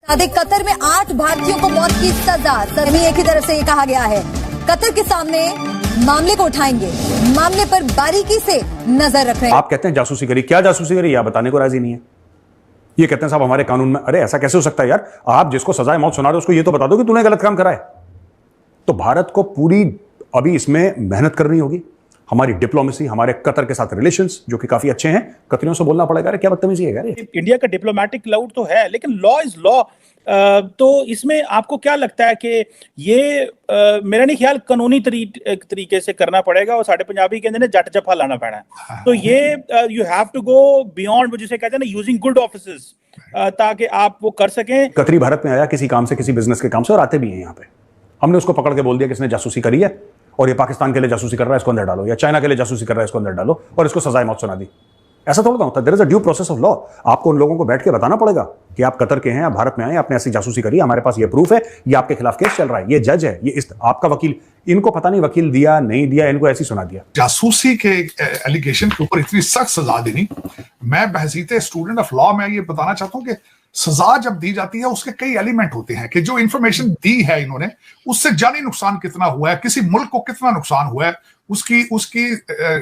Qatar में 8 भारतीयों को मौत की सजा। सभी एक ही तरफ से ये कहा गया है, कतर के सामने मामले को उठाएंगे, मामले पर बारीकी से नजर रख रहे हैं। आप कहते हैं जासूसी करी, क्या जासूसी करी, आप बताने को राजी नहीं है। ये कहते हैं साहब हमारे कानून में, अरे ऐसा कैसे हो सकता है यार, आप जिसको सजाए मौत सुना रहे हो उसको ये तो बता दो कि तूने गलत काम करा है। तो भारत को पूरी अभी इसमें मेहनत करनी होगी। हमारी डिप्लोमेसी, हमारे कतर के साथ रिलेशंस जो कि काफी अच्छे हैं, कतरियों से बोलना पड़ेगा। अरे क्या बदतमीजी है यार। इंडिया का डिप्लोमेटिक क्लाउड तो है, लेकिन लॉ इज लॉ। तो इसमें आपको क्या लगता है कि ये मेरा नहीं ख्याल कानूनी तरीके से करना पड़ेगा, और साढ़े पंजाबी के अंदर जट जफा लाना पैना है। तो ये you have to go beyond, जिसे कहते हैं ना, यूजिंग गुड ऑफिसेस, ताकि आप वो कर सकें। कतरी भारत में आया किसी काम से, किसी बिजनेस के काम से, और आते भी हैं यहाँ पे। हमने उसको पकड़ के बोल दिया कि इसने जासूसी करी है और ये पाकिस्तान के लिए जासूसी कर रहा है, इसको अंदर डालो, या चाइना के लिए जासूसी कर रहा है, इसको अंदर डालो, और इसको सजाए मौत सुना दी। ऐसा थोड़ा ना होता। There is a due process of law. आपको उन लोगों को बैठ के बताना पड़ेगा कि आप कतर के हैं, आप भारत में आए, आपने ऐसी जासूसी करी, हमारे पास ये प्रूफ है, ये आपके खिलाफ केस चल रहा है, ये जज है, ये आपका वकील। इनको पता नहीं वकील दिया नहीं दिया, इनको ऐसी सुना दिया। जासूसी के एलिगेशन के ऊपर इतनी सख्त सजा देनी, मैं बहसीते स्टूडेंट ऑफ लॉ में ये बताना चाहता हूं कि सजा जब दी जाती है उसके कई एलिमेंट होते हैं कि जो इंफॉर्मेशन दी है इन्होंने, उससे जानी नुकसान कितना हुआ है, किसी मुल्क को कितना नुकसान हुआ है, उसकी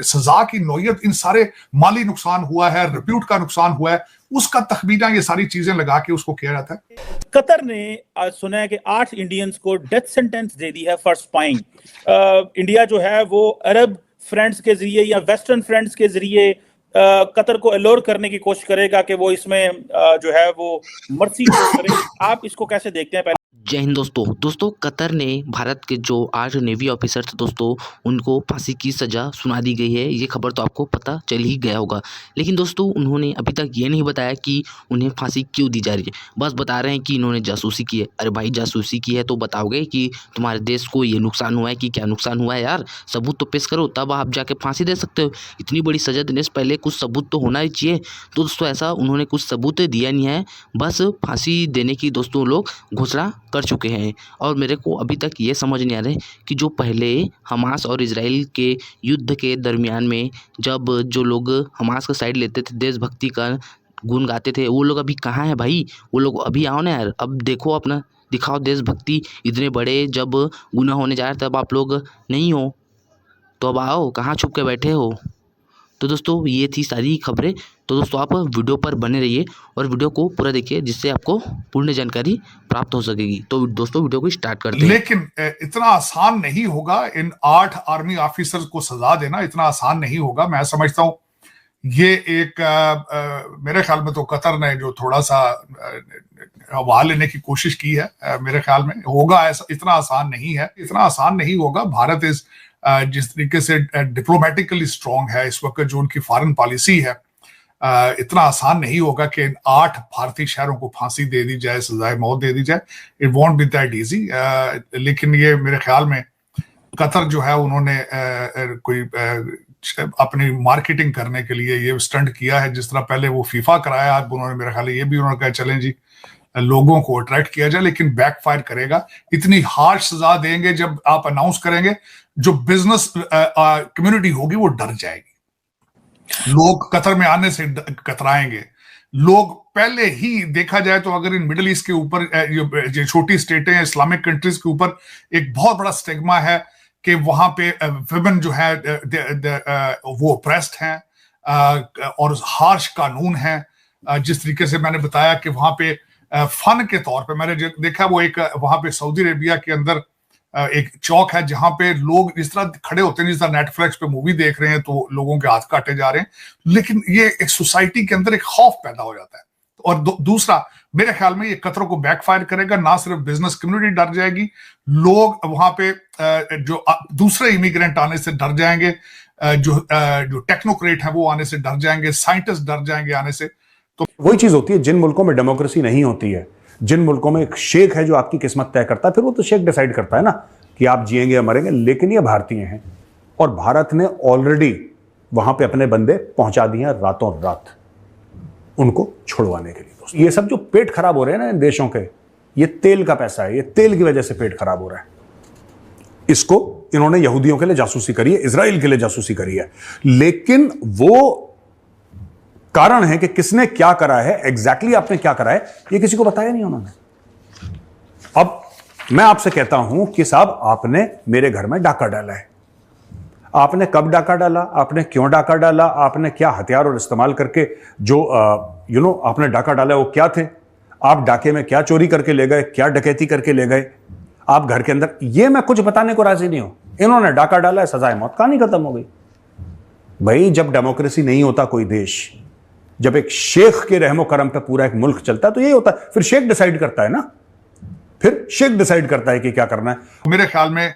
सजा की नौयत, इन सारे माली नुकसान हुआ है, रिप्यूट का नुकसान हुआ है, उसका तखमीना, ये सारी चीजें लगा के उसको किया जाता है। कतर ने सुना है कि 8 इंडियंस को डेथ सेंटेंस दे दी है फॉर स्पाइंग। इंडिया जो है वो अरब फ्रेंड्स के जरिए या वेस्टर्न फ्रेंड्स के जरिए कतर को अलोर करने की कोशिश करेगा कि वो इसमें जो है वो मर्सी करे। आप इसको कैसे देखते हैं? जय हिंद दोस्तों कतर ने भारत के जो 8 नेवी ऑफिसर थे दोस्तों, उनको फांसी की सज़ा सुना दी गई है। ये खबर तो आपको पता चल ही गया होगा, लेकिन दोस्तों उन्होंने अभी तक ये नहीं बताया कि उन्हें फांसी क्यों दी जा रही है। बस बता रहे हैं कि इन्होंने जासूसी की है। अरे भाई, जासूसी की है तो बताओगे कि तुम्हारे देश को ये नुकसान हुआ है कि क्या नुकसान हुआ है यार। सबूत तो पेश करो, तब आप जाके फांसी दे सकते हो। इतनी बड़ी सज़ा देने से पहले कुछ सबूत तो होना ही चाहिए। तो दोस्तों ऐसा उन्होंने कुछ सबूत दिया नहीं है, बस फांसी देने की दोस्तों लोग घोषणा कर चुके हैं। और मेरे को अभी तक ये समझ नहीं आ रहा है कि जो पहले हमास और इजराइल के युद्ध के दरमियान में जब जो लोग हमास का साइड लेते थे, देशभक्ति का गुण गाते थे, वो लोग अभी कहाँ हैं भाई? वो लोग अभी आओ ना यार, अब देखो अपना, दिखाओ देशभक्ति। इतने बड़े जब गुनाह होने जा रहे तब आप लोग नहीं हो, तो अब आओ, कहाँ छुप के बैठे हो? तो दोस्तों ये थी सारी खबरें। तो दोस्तों आप वीडियो पर बने रहिए और वीडियो को पूरा देखिए, जिससे आपको पूर्ण जानकारी प्राप्त हो सकेगी। तो दोस्तों वीडियो को स्टार्ट करते हैं। लेकिन इतना आसान नहीं होगा इन 8 आर्मी ऑफिसर्स को सजा देना, इतना आसान नहीं होगा। मैं समझता हूं ये एक मेरे ख्याल में तो कतर ने जो थोड़ा सा हवा लेने की कोशिश की है, मेरे ख्याल में होगा ऐसा, इतना आसान नहीं है, इतना आसान नहीं होगा। भारत इस जिस तरीके से डिप्लोमेटिकली स्ट्रांग है इस वक्त, जो उनकी फॉरेन पॉलिसी है, इतना आसान नहीं होगा कि 8 भारतीय शहरों को फांसी दे दी जाए, सजाए मौत दे दी जाए। It won't be that easy. लेकिन ये मेरे ख्याल में कतर जो है उन्होंने कोई अपनी मार्केटिंग करने के लिए ये स्टंट किया है। जिस तरह पहले वो फीफा कराया, अब उन्होंने मेरे ख्याल ये भी उन्होंने कहा चलें जी लोगों को अट्रैक्ट किया जाए, लेकिन बैकफायर करेगा। इतनी हार्श सजा देंगे जब आप अनाउंस करेंगे, जो बिजनेस कम्युनिटी होगी वो डर जाएगी। लोग कतर में आने से कतराएंगे। लोग पहले ही देखा जाए तो अगर इन मिडिल ईस्ट के ऊपर जो छोटी स्टेटें हैं, इस्लामिक कंट्रीज के ऊपर एक बहुत बड़ा स्टिग्मा है कि वहां पे विमेन जो है वो ऑप्रेस्ड हैं और हार्श कानून है। जिस तरीके से मैंने बताया कि वहां पे फन के तौर पे मैंने देखा, वो एक वहां पे सऊदी अरेबिया के अंदर एक चौक है जहां पे लोग इस तरह खड़े होते हैं जिस तरह नेटफ्लिक्स पे मूवी देख रहे हैं, तो लोगों के हाथ काटे जा रहे हैं। लेकिन ये एक सोसाइटी के अंदर एक खौफ पैदा हो जाता है। और दूसरा मेरे ख्याल में ये कतर को बैकफायर करेगा। ना सिर्फ बिजनेस कम्युनिटी डर जाएगी, लोग वहां पे जो दूसरे इमिग्रेंट आने से डर जाएंगे, जो टेक्नोक्रेट है वो आने से डर जाएंगे, साइंटिस्ट डर जाएंगे आने से। तो वही चीज होती है जिन मुल्कों में डेमोक्रेसी नहीं होती है, जिन मुल्कों में एक शेख है जो आपकी किस्मत तय करता है, फिर वो तो शेख डिसाइड करता है ना कि आप जिएंगे या मरेंगे। लेकिन ये भारतीय हैं और भारत ने ऑलरेडी वहां पे अपने बंदे पहुंचा दिए हैं रातों रात उनको छुड़वाने के लिए। ये सब जो पेट खराब हो रहे हैं ना इन देशों के, ये तेल का पैसा है, ये तेल की वजह से पेट खराब हो रहा है। इसको इन्होंने यहूदियों के लिए जासूसी करी है, इजराइल के लिए जासूसी करी है, लेकिन वो कारण है कि किसने क्या करा है, एग्जैक्टली आपने क्या करा है, ये किसी को बताया नहीं उन्होंने। अब मैं आपसे कहता हूं कि साहब आपने मेरे घर में डाका डाला है। आपने कब डाका डाला, आपने क्यों डाका डाला, आपने क्या हथियार और इस्तेमाल करके जो आपने डाका डाला वो क्या थे, आप डाके में क्या चोरी करके ले गए, क्या डकैती करके ले गए आप घर के अंदर, ये मैं कुछ बताने को राजी नहीं हूं। इन्होंने डाका डाला है, सजाए मौत, कहानी खत्म हो गई। भाई जब डेमोक्रेसी नहीं होता कोई देश, जब एक शेख के रहमो करम पे पूरा एक मुल्क चलता है तो यही होता है। फिर शेख डिसाइड करता है ना, फिर शेख डिसाइड करता है कि क्या करना है। मेरे ख्याल में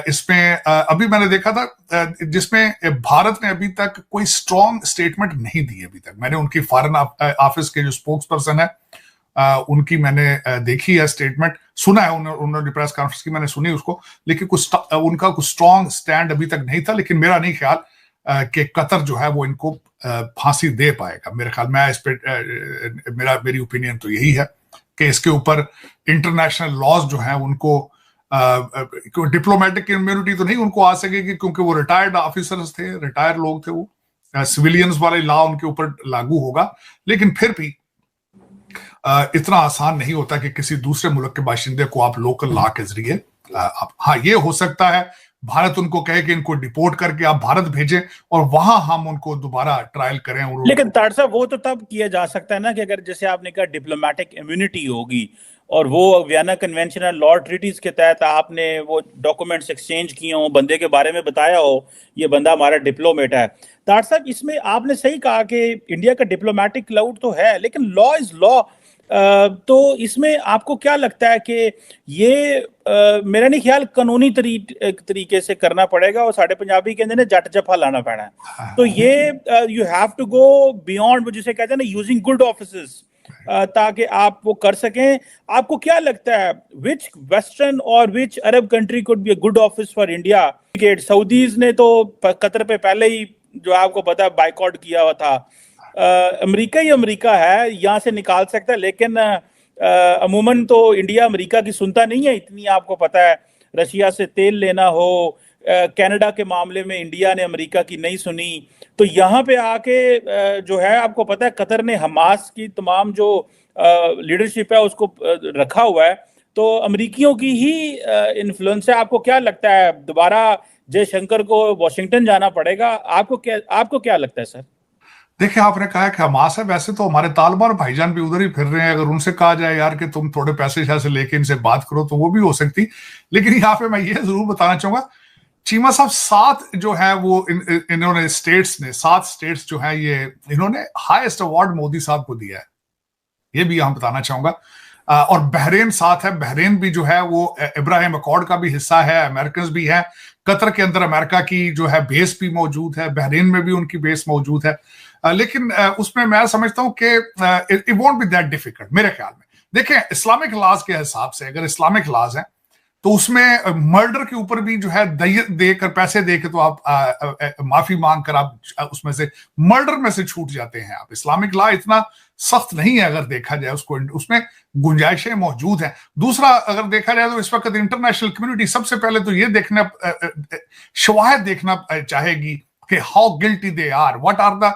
इसमें अभी मैंने देखा था जिसमें भारत ने अभी तक कोई स्ट्रॉन्ग स्टेटमेंट नहीं दी। अभी तक मैंने उनकी फॉरेन ऑफिस के जो स्पोक्स पर्सन है उनकी मैंने देखी है स्टेटमेंट, सुना है उन्होंने प्रेस कॉन्फ्रेंस की मैंने सुनी उसको, लेकिन उनका कुछ स्ट्रॉन्ग स्टैंड अभी तक नहीं था। लेकिन मेरा नहीं ख्याल कि कतर जो है वो इनको फांसी दे पाएगा। मेरे ख्याल में इस पे मेरी ओपिनियन तो यही है कि इसके ऊपर इंटरनेशनल लॉज जो है उनको डिप्लोमेटिक इम्यूनिटी तो नहीं उनको आ सकेगी, क्योंकि वो रिटायर्ड ऑफिसर्स थे, रिटायर्ड लोग थे, वो सिविलियंस वाले लॉ उनके ऊपर लागू होगा। लेकिन फिर भी इतना आसान नहीं होता कि किसी दूसरे मुल्क के बाशिंदे को आप लोकल लॉ के जरिए हाँ ये हो सकता है भारत उनको कहे कि इनको डिपोर्ट करके आप भारत भेजें और वहां हम उनको दोबारा ट्रायल करें। लेकिन ताड़ साहब वो तो तब किया जा सकता है ना कि अगर जैसे आपने कहा डिप्लोमेटिक इम्यूनिटी होगी और वो वियना कन्वेंशन और लॉ ट्रीटीज के तहत आपने वो डॉक्यूमेंट्स एक्सचेंज किए हो, बंदे के बारे में बताया हो ये बंदा हमारा डिप्लोमेट है। ताड़ साहब इसमें आपने सही कहा कि इंडिया का डिप्लोमेटिक क्लाउड तो है, लेकिन लॉ इज लॉ। तो इसमें आपको क्या लगता है कि ये मेरा नहीं ख्याल कानूनी तरीके से करना पड़ेगा और साढ़े पंजाबी कहते हैं जट जफा लाना पैना है। तो ये you have to go beyond, जिसे कहते हैं ना यूजिंग गुड ऑफिसेस, ताकि आप वो कर सकें। आपको क्या लगता है विच वेस्टर्न और which Arab country could be a good office for India? Saudis ने तो कतर पे पहले ही जो आपको पता है बाइकआउट किया हुआ था। अमेरिका ही अमेरिका है, यहाँ से निकाल सकता है, लेकिन अमूमन तो इंडिया अमेरिका की सुनता नहीं है इतनी। आपको पता है रशिया से तेल लेना हो, कनाडा के मामले में इंडिया ने अमेरिका की नहीं सुनी। तो यहाँ पे आके जो है आपको पता है कतर ने हमास की तमाम जो लीडरशिप है उसको रखा हुआ है, तो अमेरिकियों की ही इन्फ्लुएंस है। आपको क्या लगता है दोबारा जयशंकर को वॉशिंगटन जाना पड़ेगा? आपको क्या लगता है सर? देखिए आपने कहा कि हमास है, वैसे तो हमारे तालिबान भाईजान भी उधर ही फिर रहे हैं। अगर उनसे कहा जाए यार कि तुम थोड़े पैसे शासे लेके इनसे बात करो तो वो भी हो सकती। लेकिन यहाँ पे मैं ये जरूर बताना चाहूंगा चीमा साहब 7 जो है वो इन्होंने स्टेट्स ने 7 स्टेट्स जो है ये इन्होंने हाईएस्ट अवार्ड मोदी साहब को दिया है, ये भी यहाँ बताना चाहूंगा। और बहरीन साथ है, बहरीन भी जो है वो इब्राहिम अकॉर्ड का भी हिस्सा है, अमेरिकन भी है। कतर के अंदर अमेरिका की जो है बेस भी मौजूद है, बहरीन में भी उनकी बेस मौजूद है। लेकिन उसमें मैं समझता हूं कि it won't be that difficult मेरे ख्याल में। देखिए इस्लामिक लॉज के हिसाब से अगर इस्लामिक लॉज है तो उसमें मर्डर के ऊपर भी जो है देकर पैसे देकर तो आप माफी मांग कर आप उसमें से मर्डर में से छूट जाते हैं आप। इस्लामिक लॉ इतना सख्त नहीं है अगर देखा जाए, उसको उसमें गुंजाइशें मौजूद हैं। दूसरा अगर देखा जाए तो इस वक्त इंटरनेशनल कम्युनिटी सबसे पहले तो ये देखना शवाहिद देखना चाहेगी कि how guilty they are, what are the